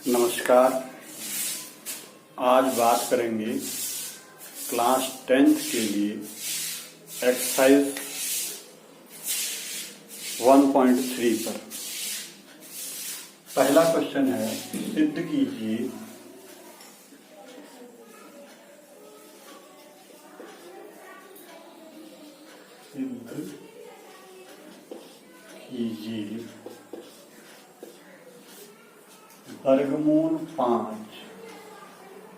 नमस्कार। आज बात करेंगे क्लास 10th के लिए एक्सरसाइज 1.3 पर। पहला क्वेश्चन है, सिद्ध कीजिए वर्गमूल 5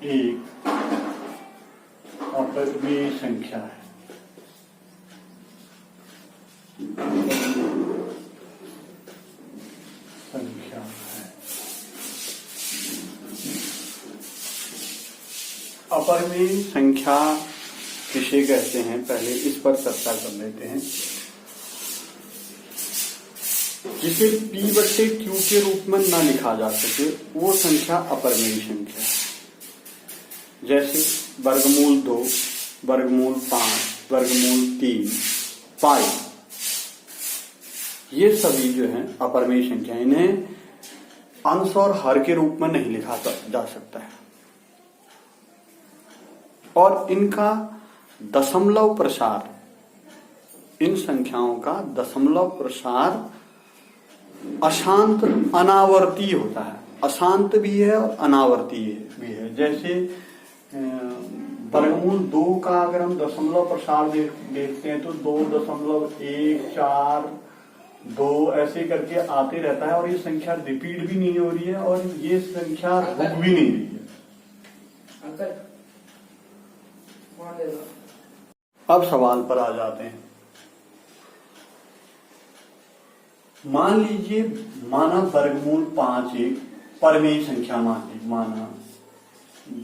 एक अपरिमेय संख्या है। अपरिमेय संख्या किसे कहते हैं, पहले इस पर चर्चा कर लेते हैं। जिसे P/Q के रूप में न लिखा जा सके वो संख्या अपरिमेय संख्या है। जैसे वर्गमूल 2, वर्गमूल 5, वर्गमूल 3, पाई, ये सभी जो हैं अपरिमेय संख्या। इन्हें अंश और हर के रूप में नहीं लिखा जा सकता है और इनका दशमलव प्रसार, इन संख्याओं का दशमलव प्रसार अशांत अनावर्ती होता है। अशांत भी है और अनावर्ती भी है। जैसे वर्गमूल 2 का अगर हम दशमलव प्रसार देखते हैं तो 2.142 ऐसे करके आते रहता है और ये संख्या रिपीट भी नहीं हो रही है और ये संख्या रुक भी नहीं रही है। अब सवाल पर आ जाते हैं। मान लीजिए, माना वर्गमूल 5 एक परिमेय संख्या मान लीजिए। माना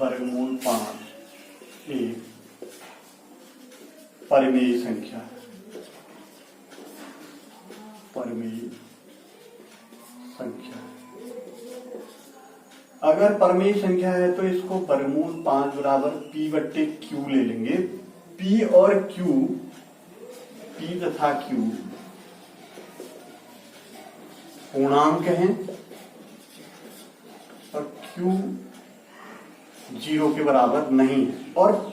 वर्गमूल 5 एक परिमेय संख्या है। परिमेय संख्या अगर परिमेय संख्या है तो इसको वर्गमूल 5 बराबर P/Q ले लेंगे। P और Q, P तथा Q पूर्णांक हैं और Q 0 के बराबर नहीं है। और P,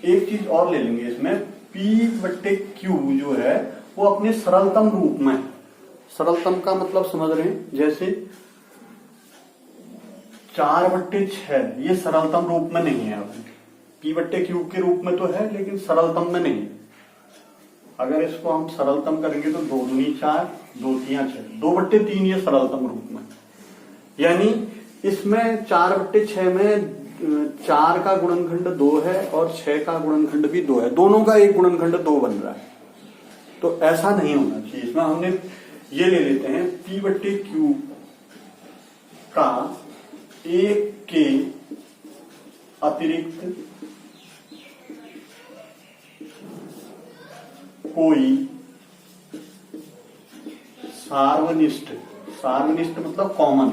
एक चीज और ले लेंगे इसमें, P/Q जो है वो अपने सरलतम रूप में। सरलतम का मतलब समझ रहे हैं, जैसे 4/6 ये सरलतम रूप में नहीं है। P/Q के रूप में तो है लेकिन सरलतम में नहीं। अगर इसको हम सरलतम करेंगे तो 2 दूनी 4, 2 तिया 6, 2/3 ये सरलतम रूप में। यानी इसमें 4/6 में 4 का गुणनखंड 2 है और 6 का गुणनखंड भी 2 है। दोनों का एक गुणनखंड 2 बन रहा है। तो ऐसा नहीं होना चाहिए। इसमें हमने ये ले लेते हैं P/Q का 1 के अतिरिक्त कोई सार्वनिष्ठ, सार्वनिष्ठ मतलब कॉमन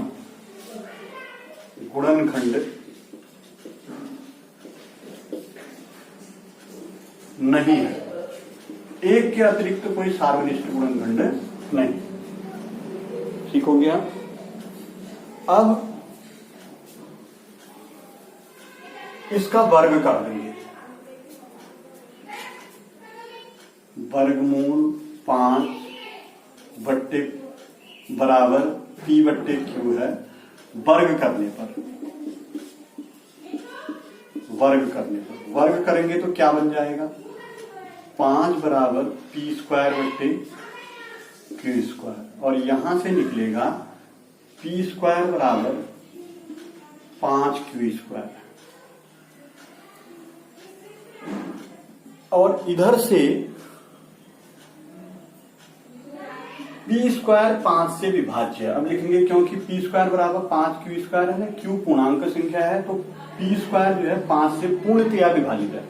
गुणनखंड नहीं है। 1 के अतिरिक्त कोई सार्वनिष्ठ गुणनखंड नहीं। ठीक हो गया। अब इसका वर्ग कर देंगे। वर्गमूल 5 बराबर P/Q है। वर्ग करने पर वर्ग करेंगे तो क्या बन जाएगा? 5 बराबर P²/Q²। और यहां से निकलेगा P² बराबर 5Q²। और इधर से P² 5 से विभाज्य है। अब लिखेंगे क्योंकि P² बराबर 5Q² है, Q पूर्णांक संख्या है तो P² जो है 5 से पूर्णतया विभाजित है।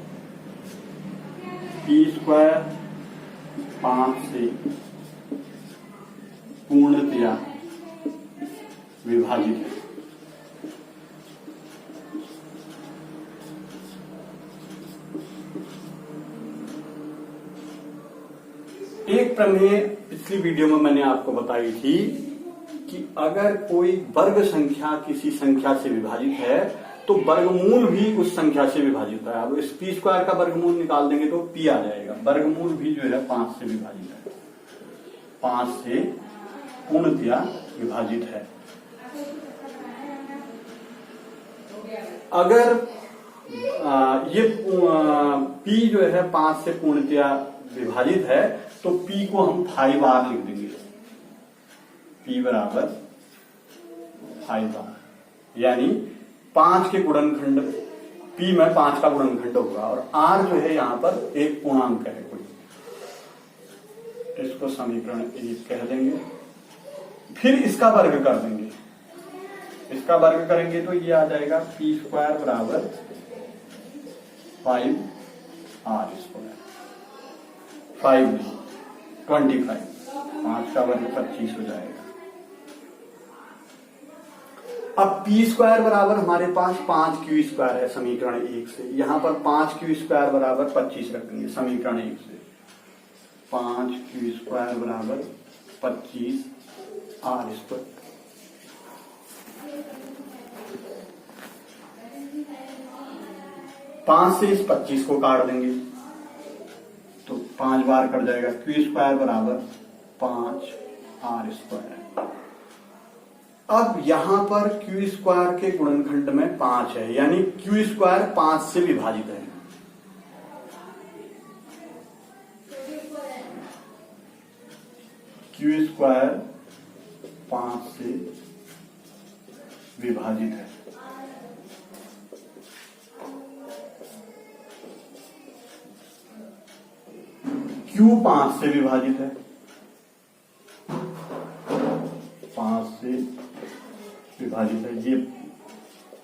P² 5 से पूर्णतया विभाजित है। एक प्रमेय पिछली वीडियो में मैंने आपको बताई थी कि अगर कोई वर्ग संख्या किसी संख्या से विभाजित है तो वर्गमूल भी उस संख्या से विभाजित होता है। अब इस पी स्क्वायर का वर्गमूल निकाल देंगे तो पी आ जाएगा। वर्गमूल भी जो है 5 से विभाजित है, 5 से पूर्णतया विभाजित है। अगर ये पी जो है 5 से पूर्णतया विभाजित है तो पी को हम 5r लिख देंगे। पी बराबर 5r, यानी 5 के गुणनखंड, पी में 5 का गुणनखंड होगा और r जो है यहां पर एक पूर्णांक है कोई, इसको समीकरण 1 कह देंगे। फिर इसका वर्ग कर देंगे, इसका वर्ग करेंगे तो ये आ जाएगा पी स्क्वायर बराबर 5r स्क्वायर, 5 नहीं 25, 5 का वर्ग 25 हो जाएगा। अब पी स्क्वायर बराबर हमारे पास 5q स्क्वायर है समीकरण 1 से, यहां पर 5q स्क्वायर बराबर 25 रखेंगे समीकरण 1 से। 5q स्क्वायर बराबर 25r स्क्वायर। पांच से इस 25 को काट देंगे तो 5 बार कट जाएगा। q स्क्वायर बराबर 5r स्क्वायर। अब यहां पर q स्क्वायर के गुणनखंड में 5 है, यानी q स्क्वायर 5 से विभाजित है। q स्क्वायर 5 से विभाजित है। q 5 से विभाजित है, 5 से विभाजित है। ये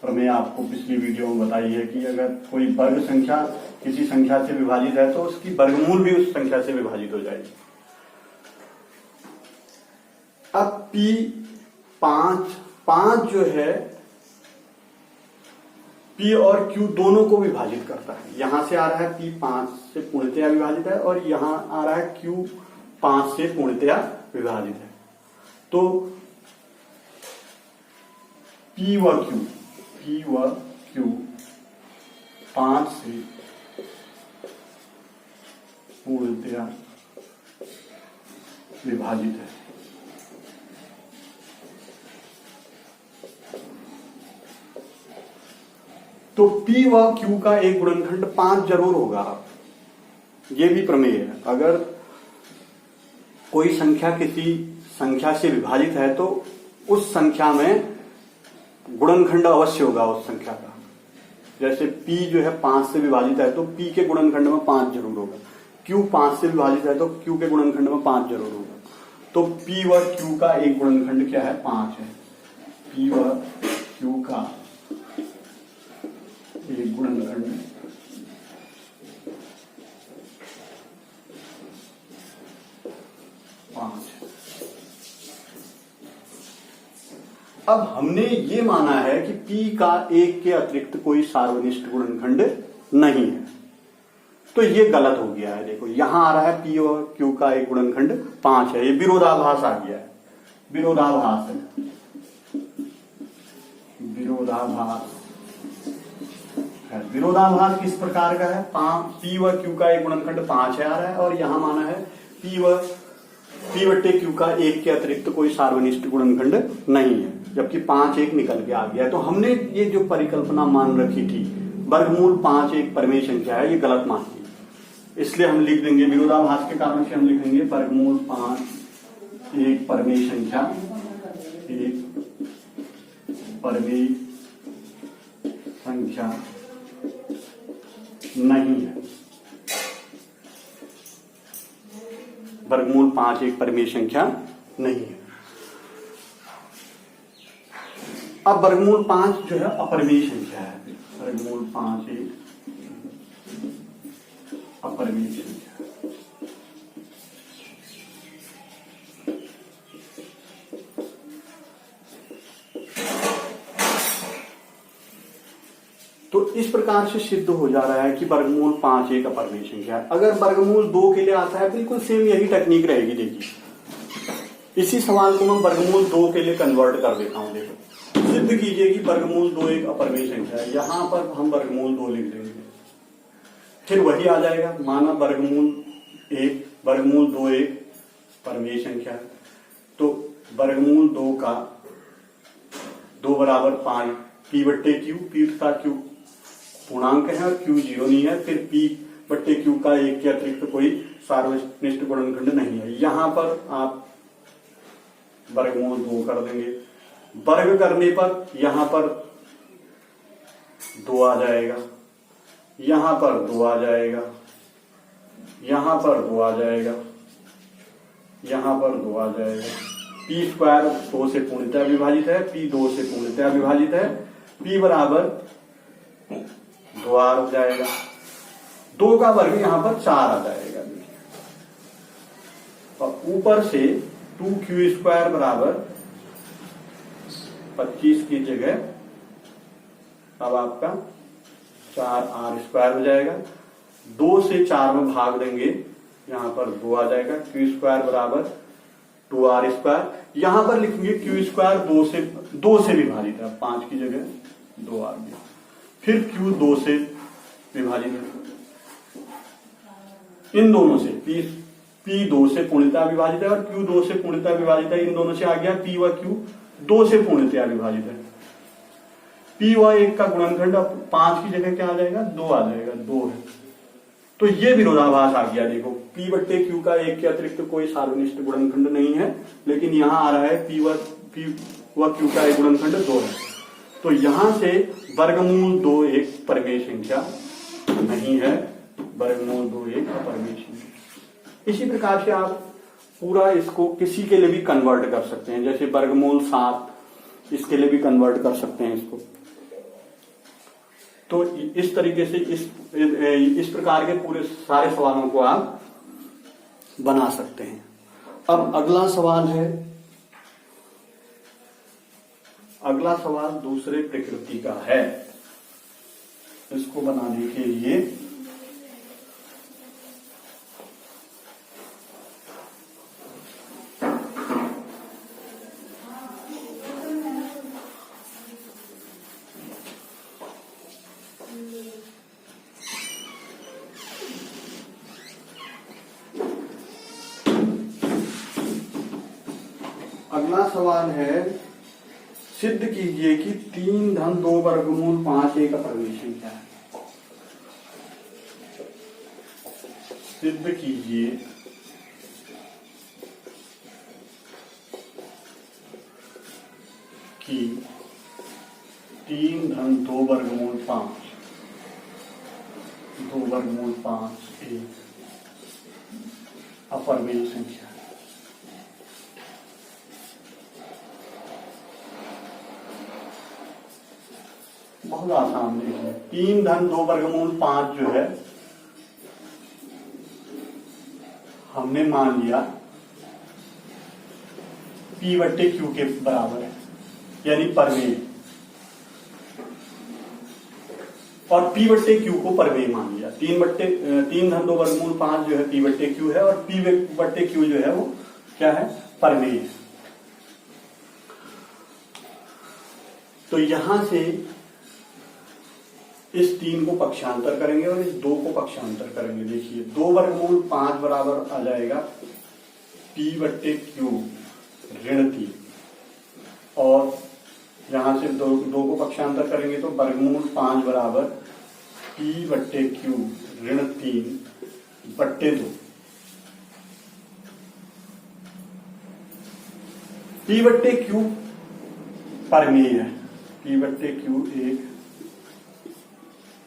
प्रमेय आपको पिछली वीडियो में बताई है कि अगर कोई वर्ग संख्या किसी संख्या से विभाजित है तो उसकी वर्गमूल भी उस संख्या से विभाजित हो जाएगी। अब p 5 जो है p और q दोनों को विभाजित करता है। यहां से आ रहा है p 5 से पूर्णतया विभाजित है और यहां आ रहा है q 5 से पूर्णतया विभाजित है। तो p व q 5 से पूर्णतया विभाजित है। तो p व q का एक गुणनखंड 5 जरूर होगा। ये भी प्रमेय है, अगर कोई संख्या किसी संख्या से विभाजित है तो उस संख्या में गुणनखंड अवश्य होगा उस संख्या का। जैसे p जो है 5 से विभाजित है तो p के गुणनखंड में 5 जरूर होगा। q 5 से विभाजित है तो q के गुणनखंड में 5 जरूर होगा। तो p व q का एक गुणनखंड क्या है? 5 है। p व q का एक गुणनखंड 5। अब हमने ये माना है कि p का 1 के अतिरिक्त कोई सार्वनिष्ठ गुणनखंड नहीं है, तो ये गलत हो गया है। देखो यहां आ रहा है p और q का एक गुणनखंड 5 है, ये विरोधाभास आ गया है। विरोधाभास है, विरोधाभास किस प्रकार का है? p व q का एक गुणनखंड 5 है आ रहा है और यहां माना है p बट्टे q का 1 के अतिरिक्त कोई सार्वनिष्ठ गुणनखंड नहीं है, जबकि 5 1 निकल के आ गया। तो हमने ये जो परिकल्पना मान रखी थी वर्गमूल 5 एक परिमेय संख्या है, ये गलत मान ली। इसलिए हम लिख देंगे, विरोधाभास के कारण से हम लिखेंगे वर्गमूल 5 एक परिमेय संख्या, एक परिमेय संख्या नहीं है। वर्गमूल 5 एक परिमेय संख्या नहीं है। अब वर्गमूल 5 जो है अपरिमेय संख्या है। वर्गमूल 5 एक अपरिमेय संख्या। तो इस प्रकार से सिद्ध हो जा रहा है कि वर्गमूल 5 एक अपरिमेय संख्या है। अगर वर्गमूल 2 के लिए आता है बिल्कुल सेम यही टेक्निक रहेगी। देखिए इसी सवाल को मैं वर्गमूल 2 के लिए कन्वर्ट कर देता हूं। देखो, सिद्ध कीजिए कि वर्गमूल 2 एक अपरिमेय संख्या है। यहां पर हम वर्गमूल 2 लिख देंगे, फिर वही आ जाएगा। माना वर्गमूल 2 एक परिमेय संख्या है, तो वर्गमूल 2 का 2 बराबर 5 पी बट्टे क्यू, पी तथा क्यू पूर्णांक है और क्यू 0 नहीं है, फिर पी बट्टे क्यू का 1 के अतिरिक्त कोई सार्वनिष्ठ गुणनखंड नहीं है। यहां पर आप वर्गमूल 2 कर देंगे। वर्ग करने पर यहां पर 2 आ जाएगा, यहां पर 2 आ जाएगा, यहां पर 2 आ जाएगा, यहां पर 2 आ जाएगा। पी स्क्वायर 2 से पूर्णतः विभाजित है, पी 2 से पूर्णतः विभाजित है, पी बराबर 2r हो जाएगा। 2 का वर्ग यहां पर 4 आ जाएगा। और ऊपर से 2q स्क्वायर बराबर 25 की जगह अब आपका 4r स्क्वायर हो जाएगा। 2 से 4 में भाग देंगे, यहां पर 2 आ जाएगा। q स्क्वायर बराबर 2r स्क्वायर। यहां पर लिखेंगे q स्क्वायर 2 से विभाजित है, 5 की जगह 2 आ गया। फिर q 2 से विभाजित है, इन दोनों से p 2 से पूर्णतः विभाजित है और q 2 से पूर्णतः विभाजित है। इन दोनों से आ गया p व q 2 से पूर्णतः विभाजित है। p व 1 का गुणनखंड अब 5 की जगह क्या आ जाएगा, 2 आ जाएगा, 2 है। तो ये विरोधाभास आ गया। देखो, p बट्टे q का 1 के अतिरिक्त कोई सार्वनिष्ठ गुणनखंड नहीं है, लेकिन यहां आ रहा है p व q का एक गुणनखंड 2 है। तो यहां से वर्गमूल 2 एक परिमेय संख्या नहीं है, वर्गमूल 2 एक अपरिमेय संख्या। इसी प्रकार से आप पूरा इसको किसी के लिए भी कन्वर्ट कर सकते हैं, जैसे वर्गमूल 7 इसके लिए भी कन्वर्ट कर सकते हैं इसको। तो इस तरीके से इस प्रकार के पूरे सारे सवालों को आप बना सकते हैं। अब अगला सवाल है, अगला सवाल दूसरे प्रकृति का है। इसको बनाने के लिए अगला सवाल है, सिद्ध कीजिए कि 3 धन 2 वर्गमूल 5 एक अपरिमेय संख्या है। सिद्ध कीजिए कि 3 धन 2 वर्गमूल 5 एक अपरिमेय संख्या है। बहुत आसान देखिए, 3 धन 2 वर्गमूल 5 जो है हमने मान लिया p बट्टे q के बराबर है, यानी परिमेय, और p बट्टे q को परिमेय मान लिया। 3 धन 2 वर्गमूल 5 जो है p बट्टे q है और p बट्टे q जो है वो क्या है, परिमेय है। तो यहां से इस 3 को पक्षांतर करेंगे और इस 2 को पक्षांतर करेंगे। देखिए, 2 वर्गमूल 5 बराबर आ जाएगा p बट्टे q ऋण 3, और यहां से 2 को पक्षांतर करेंगे तो वर्गमूल 5 बराबर p बट्टे q ऋण 3 बट्टे 2। p बट्टे q परिमेय है, p बट्टे q एक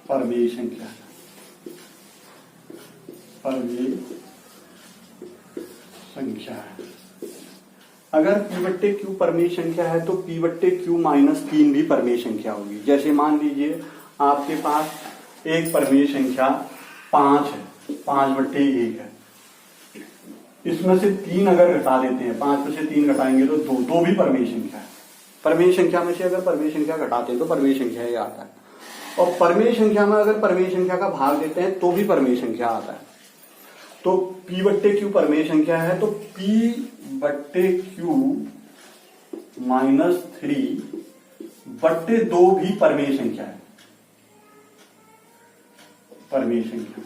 परिमेय संख्या है, परिमेय संख्या है। अगर p बट्टे q परिमेय संख्या है तो p बट्टे q -3 भी परिमेय संख्या होगी। जैसे मान लीजिए आपके पास एक परिमेय संख्या 5 है, 5 बट्टे 1 है, इसमें से 3 अगर घटा देते हैं, 5 में से 3 घटाएंगे तो 2 भी परिमेय संख्या है। परिमेय संख्या में से अगर परिमेय संख्या घटाते हैं तो परिमेय संख्या ही आता है, और परिमेय संख्या में अगर परिमेय संख्या का भाग देते हैं तो भी परिमेय संख्या आता है। तो p बट्टे q परिमेय संख्या है, तो p बट्टे क्यू -3 बट्टे 2 भी परमेय संख्या है, परमेय संख्या।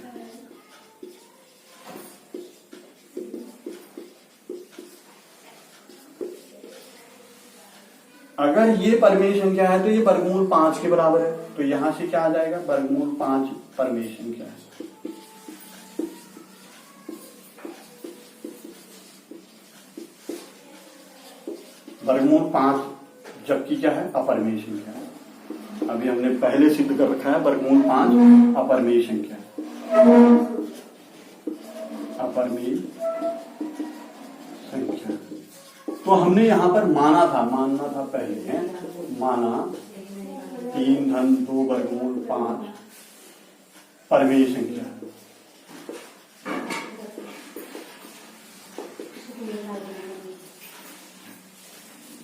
अगर ये परमेय संख्या है तो ये वर्गमूल 5 के बराबर है, तो यहां से क्या आ जाएगा, वर्गमूल 5 परमेय संख्या है। वर्गमूल 5 जबकि क्या है, अपरमेय संख्या है। अभी हमने पहले सिद्ध कर रखा है वर्गमूल 5 अपरमेय संख्या है, अपरमेय संख्या। तो हमने यहां पर मानना था पहले है, माना 3 धन 2 वर्गमूल 5 परमेय संख्या है।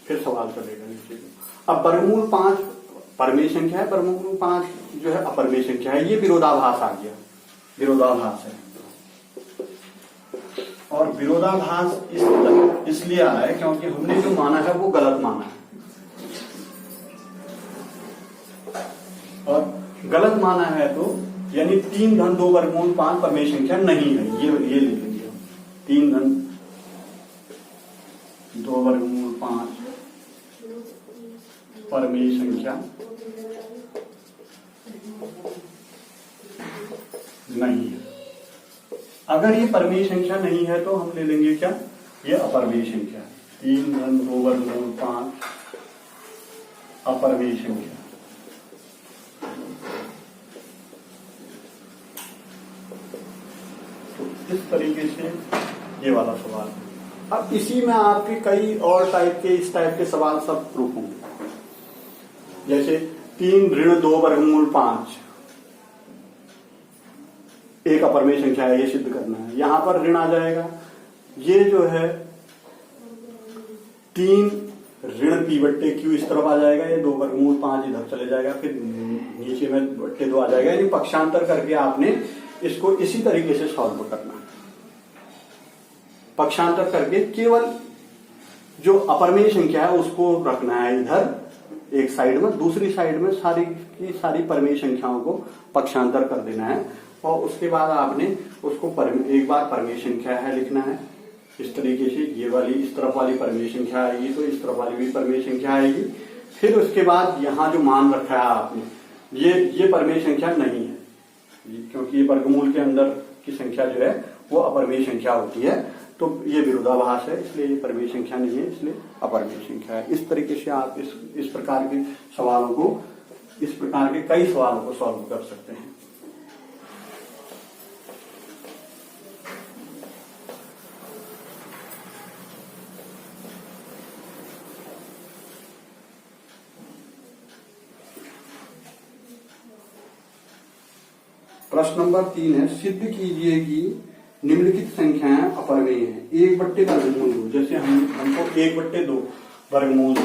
फिर सवाल चलेगा नीचे। अब वर्गमूल 5 परमेय संख्या है, वर्गमूल 5 जो है अपरमेय संख्या है, ये विरोधाभास आ गया, विरोधाभास है। और विरोधाभास इसलिए आया है क्योंकि हमने जो माना है वो गलत माना है, और गलत माना है तो यानी 3 धन 2 वर्गमूल 5 परमेय संख्या नहीं है, ये लिख लीजिए। 3 धन 2 वर्गमूल 5 परमेय संख्या नहीं है। अगर ये परमेय संख्या नहीं है तो हम ले लेंगे क्या, ये अपरमेय संख्या है। 3 धन 2 वर्गमूल 5 अपरमेय संख्या। तो इस तरीके से ये वाला सवाल है। अब इसी में आपके कई और टाइप के, इस टाइप के सवाल सब प्रूफ होंगे। जैसे 3 ऋण 2 वर्गमूल 5 एक अपरमेय संख्या है, ये सिद्ध करना है। यहां पर ऋण आ जाएगा, ये जो है 3 ऋण पी बट्टे क्यू इस तरफ आ जाएगा, ये 2 वर्गमूल 5 इधर चले जाएगा, फिर नीचे में बट्टे 2 आ जाएगा। यानी पक्षांतर करके आपने इसको इसी तरीके से सॉल्व करना है। पक्षांतर करके केवल जो अपरमेय संख्या है उसको रखना है इधर एक साइड में, दूसरी साइड में सारी की सारी परमेय संख्याओं को पक्षांतर कर देना है, और उसके बाद आपने उसको एक बार परमेय संख्या है लिखना है इस तरीके से। ये वाली इस तरफ वाली परमेय संख्या आएगी तो इस तरफ वाली भी परमेय संख्या आएगी। फिर उसके बाद यहाँ जो मान रखा है आपने, ये परमेय संख्या नहीं है, क्योंकि ये वर्गमूल के अंदर की संख्या जो है वो अपरमेय संख्या होती है, तो ये विरोधाभास है, इसलिए ये परमेय संख्या नहीं है, इसलिए अपरमेय संख्या है। इस तरीके से आप इस प्रकार के सवालों को, इस प्रकार के कई सवालों को सॉल्व कर सकते हैं। प्रश्न नंबर 3 है, सिद्ध कीजिए कि निम्नलिखित संख्याएं अपरमेय हैं। 1 बट्टे वर्गमूल 2, जैसे हमको 1 बट्टे 2 वर्गमूल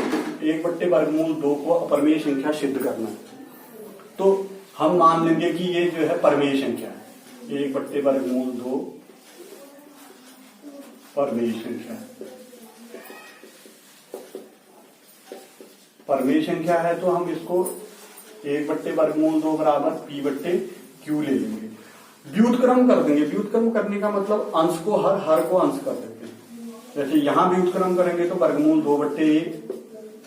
1 बट्टे वर्गमूल 2 को अपरमेय संख्या सिद्ध करना है, तो हम मान लेंगे कि ये जो है परमेय संख्या है। 1 बट्टे वर्गमूल 2 परमेय संख्या है। परमेय संख्या है तो हम इसको 1 बट्टे वर्गमूल 2 बराबर पी बट्टे क्यू ले लेंगे, व्युत्क्रम कर देंगे। व्युत्क्रम करने का मतलब अंश को हर को अंश कर देते हैं। जैसे यहां व्युत्क्रम करेंगे तो वर्गमूल 2 बट्टे 1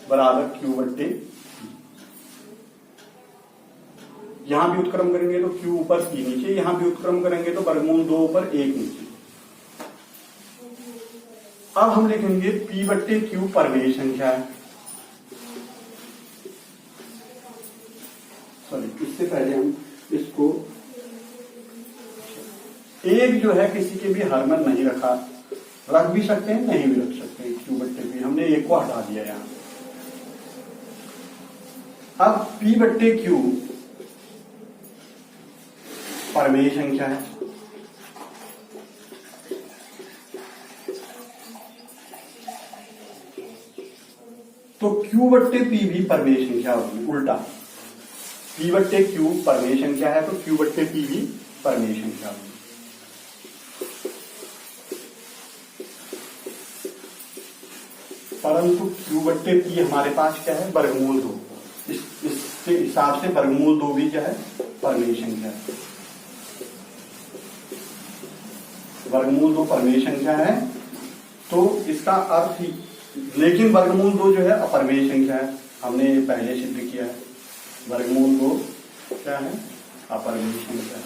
बराबर क्यू बट्टे, यहां व्युत्क्रम करेंगे तो क्यू ऊपर पी नीचे, यहां व्युत्क्रम करेंगे तो वर्गमूल 2 ऊपर 1 नीचे। अब हम लिखेंगे पी बट्टे क्यू परमेय संख्या है। सॉरी, इससे पहले हम इसको एक जो है किसी के भी हर में नहीं रखा, रख भी सकते हैं नहीं भी रख सकते हैं, क्यू बट्टे पी, हमने एक को हटा दिया यहां। अब पी बट्टे क्यू परमेय संख्या है, तो क्यू बट्टे पी भी परमेय संख्या होगी। उल्टा, पी बट्टे क्यू परमेय संख्या है तो क्यू बट्टे पी भी परमेय संख्या होगी। परंतु Q बट्टे P हमारे पास क्या है, वर्गमूल 2। इसके हिसाब से वर्गमूल 2 भी क्या है, परिमेय संख्या है। वर्गमूल 2 परिमेय संख्या है, तो इसका अर्थ ही, लेकिन वर्गमूल 2 जो है अपरिमेय संख्या है, हमने ये पहले सिद्ध किया है। वर्गमूल 2 क्या है, अपरिमेय संख्या है।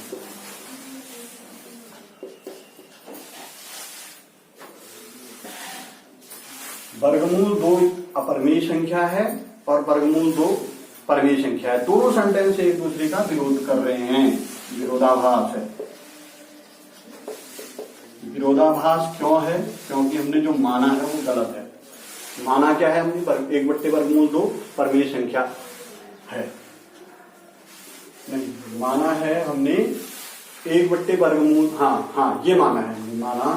वर्गमूल 2 अपरिमेय संख्या है और वर्गमूल 2 परिमेय संख्या है। दोनों सेंटेंस एक दूसरे का विरोध कर रहे हैं, विरोधाभास है। विरोधाभास क्यों है, क्योंकि हमने जो माना है वो गलत है। माना क्या है हमने, 1 बट्टे वर्गमूल 2 परिमेय संख्या है, नहीं माना है हमने 1 बट्टे वर्गमूल, हाँ ये माना है, माना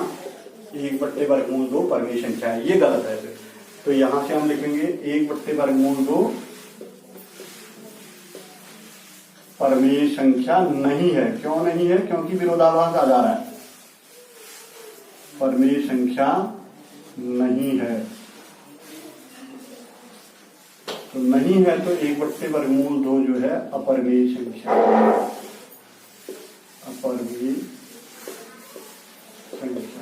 1 बट्टे वर्गमूल 2 परिमेय संख्या है, ये गलत है। तो यहां से हम लिखेंगे 1 बट्टे वर्गमूल 2 परिमेय संख्या नहीं है। क्यों नहीं है, क्योंकि विरोधाभास आ जा रहा है, परिमेय संख्या नहीं है। तो नहीं है तो 1 बट्टे वर्गमूल 2 जो है अपरिमेय संख्या, अपरिमेय संख्या।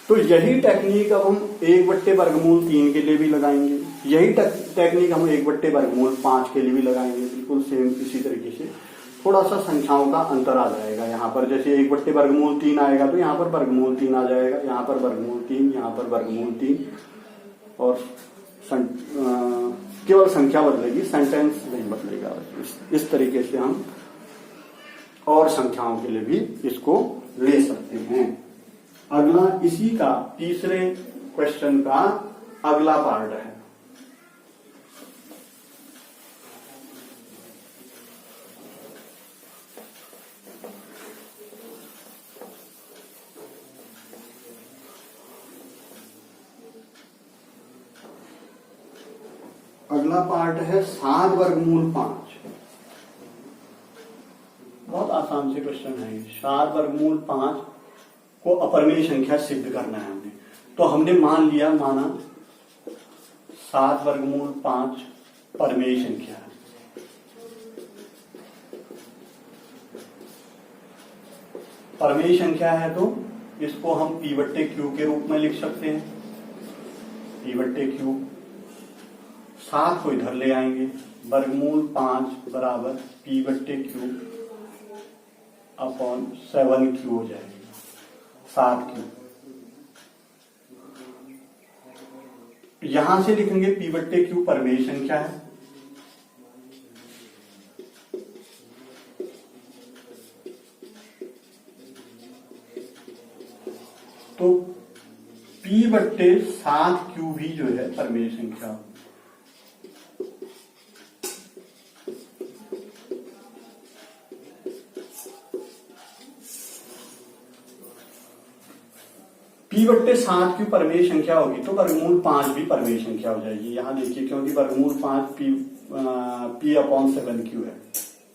तो यही टेक्निक अब हम 1 बट्टे वर्गमूल 3 के लिए भी लगाएंगे, यही टेक्निक हम 1 बट्टे वर्गमूल 5 के लिए भी लगाएंगे, बिल्कुल सेम इसी तरीके से। थोड़ा सा संख्याओं का अंतर आ जाएगा यहाँ पर, जैसे 1 बट्टे वर्गमूल 3 आएगा तो यहाँ पर वर्गमूल 3 आ जाएगा, यहाँ पर वर्गमूल 3, यहाँ पर वर्गमूल 3, और केवल संख्या बदलेगी, सेंटेंस नहीं बदलेगा। इस तरीके से हम और संख्याओं के लिए भी इसको ले सकते हैं। अगला इसी का तीसरे क्वेश्चन का अगला पार्ट है। अगला पार्ट है 7 वर्गमूल 5। बहुत आसान से क्वेश्चन है। 7 वर्गमूल 5 को अपरिमेय संख्या सिद्ध करना है हमने। तो हमने माना 7 वर्गमूल 5 परिमेय संख्या है। परिमेय संख्या है तो इसको हम P बट्टे Q के रूप में लिख सकते हैं। P बट्टे Q, 7 को इधर ले आएंगे, वर्गमूल 5 बराबर P बट्टे Q अपॉन 7Q हो जाएगा, 7Q। यहां से लिखेंगे P बट्टे Q परिमेय संख्या है, तो P बट्टे 7Q भी जो है परिमेय संख्या। P बट्टे 7Q परिमेय संख्या होगी तो वर्गमूल 5 भी परिमेय संख्या हो जाएगी। यहां देखिए, क्योंकि वर्गमूल 5 P अपॉन 7Q है,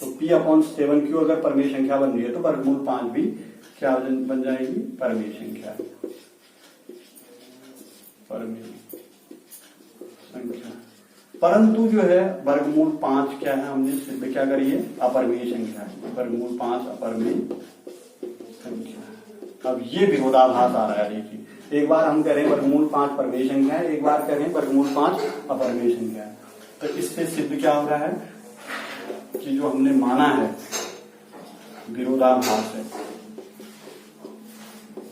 तो P अपॉन 7Q अगर परिमेय संख्या बन रही है तो वर्गमूल 5 भी क्या बन जाएगी, परिमेय संख्या, परिमेय संख्या। परंतु जो है वर्गमूल 5 क्या है, हमने सिद्ध क्या करी है, अपरिमेय संख्या है। वर्गमूल 5 अपरिमेय संख्या। अब ये विरोधाभास आ रहा है। देखिए, एक बार हम कह रहे हैं वर्गमूल 5 परिमेय संख्या है, एक बार कह रहे हैं वर्गमूल 5 अपरिमेय संख्या है। तो इससे सिद्ध क्या हो रहा है कि जो हमने माना है विरोधाभास है,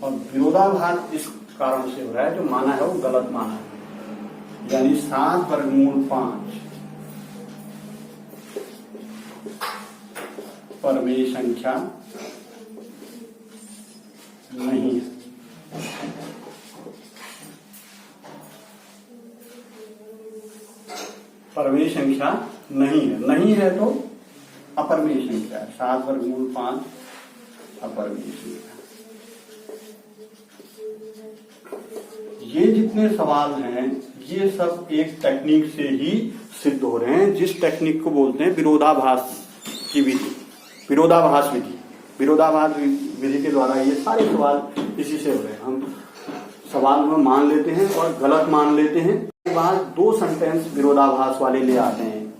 और विरोधाभास इस कारण से हो रहा है, जो माना है वो गलत माना है। यानी 7 वर्गमूल 5 परिमेय संख्या नहीं है। परिमेय संख्या नहीं है तो अपरिमेय संख्या है। 7 वर्गमूल 5 अपरिमेय संख्या। ये जितने सवाल हैं ये सब एक टेक्निक से ही सिद्ध हो रहे हैं, जिस टेक्निक को बोलते हैं विरोधाभास की विधि, विरोधाभास विधि। विरोधाभास विधि के द्वारा ये सारे सवाल इसी से हो रहे हैं। हम सवाल में मान लेते हैं और गलत मान लेते हैं, एक बार दो सेंटेंस विरोधाभास वाले ले आते हैं,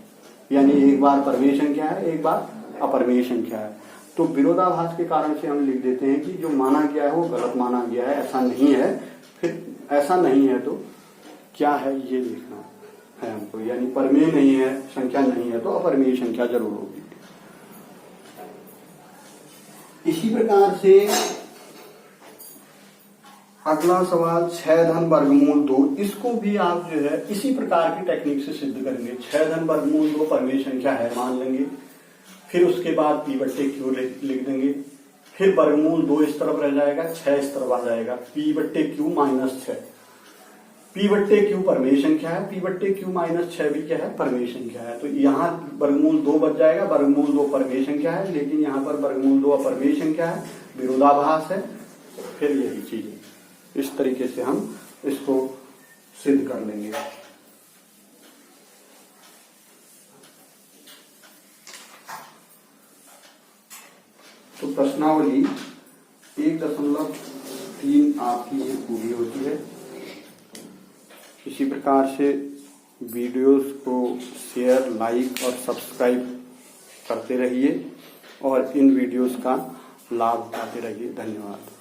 यानी एक बार परमेय संख्या है, एक बार अपरमेय संख्या है। तो विरोधाभास के कारण से हम लिख देते हैं कि जो माना गया है वो गलत माना गया है, ऐसा नहीं है। फिर ऐसा नहीं है तो क्या है ये लिखना है हमको, यानी परमेय नहीं है, संख्या नहीं है तो अपरमेय संख्या जरूर होगी। इसी प्रकार से अगला सवाल 6 धन वर्गमूल 2, इसको भी आप जो है इसी प्रकार की टेक्निक से सिद्ध करेंगे। 6 धन वर्गमूल 2 परमेय संख्या है मान लेंगे, फिर उसके बाद p बट्टे क्यू लिख देंगे, फिर वर्गमूल 2 इस तरफ रह जाएगा, 6 इस तरफ आ जाएगा, p बट्टे क्यू -6। p बट्टे क्यू परमेय संख्या है, p बट्टे क्यू -6 भी क्या है, परमेय संख्या है। तो यहाँ वर्गमूल 2 बच जाएगा, वर्गमूल 2 परमेय संख्या है, लेकिन यहाँ पर वर्गमूल 2 अपरमेय संख्या है, विरोधाभास है। फिर यही चीज इस तरीके से हम इसको सिद्ध कर लेंगे। तो प्रश्नावली 1.3 आपकी ये पूरी होती है। इसी प्रकार से वीडियोस को शेयर, लाइक और सब्सक्राइब करते रहिए और इन वीडियोस का लाभ उठाते रहिए। धन्यवाद।